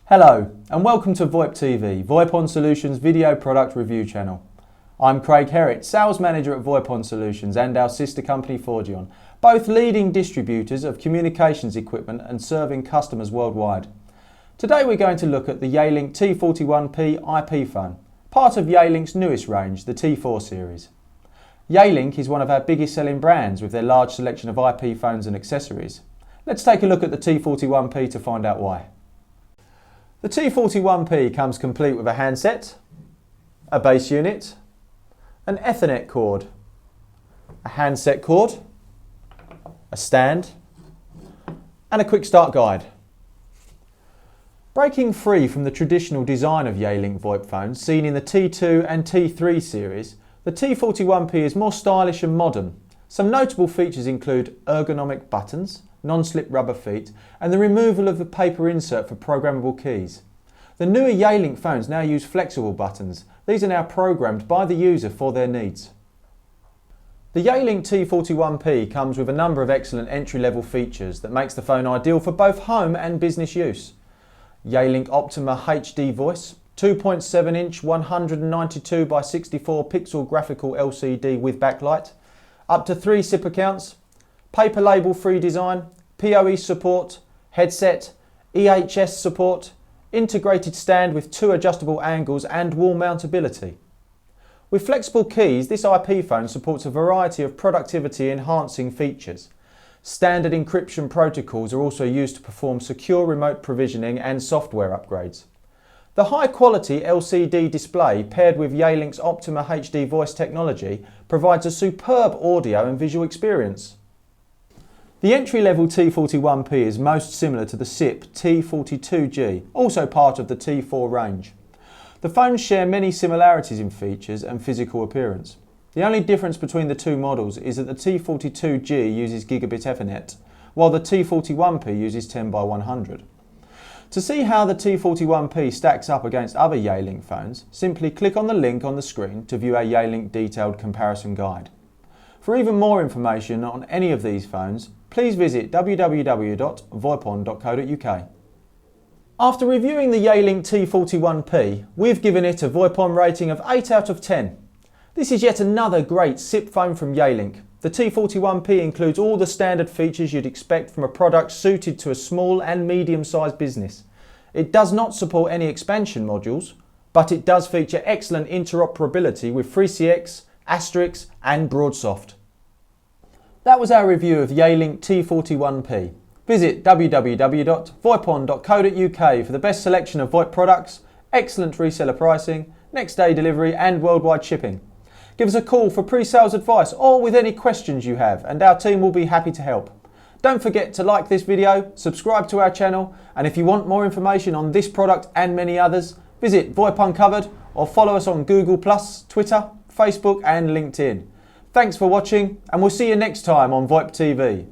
Hello and welcome to VoIP TV, VoIPon Solutions video product review channel. I'm Craig Herrett, Sales Manager at VoIPon Solutions and our sister company Forgion, both leading distributors of communications equipment and serving customers worldwide. Today we're going to look at the Yealink T41P IP phone, part of Yealink's newest range, the T4 series. Yealink is one of our biggest selling brands with their large selection of IP phones and accessories. Let's take a look at the T41P to find out why. The T41P comes complete with a handset, a base unit, an Ethernet cord, a handset cord, a stand, and a quick start guide. Breaking free from the traditional design of Yealink VoIP phones seen in the T2 and T3 series, the T41P is more stylish and modern. Some notable features include ergonomic buttons, non-slip rubber feet, and the removal of the paper insert for programmable keys. The newer Yealink phones now use flexible buttons. These are now programmed by the user for their needs. The Yealink T41P comes with a number of excellent entry-level features that makes the phone ideal for both home and business use. Yealink Optima HD voice, 2.7-inch 192 by 64 pixel graphical LCD with backlight, up to 3 SIP accounts, paper label free design, PoE support, headset, EHS support, integrated stand with 2 adjustable angles and wall mountability. With flexible keys, this IP phone supports a variety of productivity enhancing features. Standard encryption protocols are also used to perform secure remote provisioning and software upgrades. The high quality LCD display paired with Yealink's Optima HD voice technology provides a superb audio and visual experience. The entry-level T41P is most similar to the SIP-T42P, also part of the T4 range. The phones share many similarities in features and physical appearance. The only difference between the two models is that the T42P uses gigabit Ethernet, while the T41P uses 10x100. To see how the T41P stacks up against other Yealink phones, simply click on the link on the screen to view our Yealink detailed comparison guide. For even more information on any of these phones, please visit www.voipon.co.uk. After reviewing the Yealink T41P, we've given it a VoIPon rating of 8 out of 10. This is yet another great SIP phone from Yealink. The T41P includes all the standard features you'd expect from a product suited to a small and medium-sized business. It does not support any expansion modules, but it does feature excellent interoperability with FreeCX, Asterisk and BroadSoft. That was our review of Yealink T41P. Visit www.voipon.co.uk for the best selection of VoIP products, excellent reseller pricing, next day delivery and worldwide shipping. Give us a call for pre-sales advice or with any questions you have and our team will be happy to help. Don't forget to like this video, subscribe to our channel, and if you want more information on this product and many others, visit VoIP Uncovered or follow us on Google+, Twitter, Facebook and LinkedIn. Thanks for watching and we'll see you next time on VoIP TV.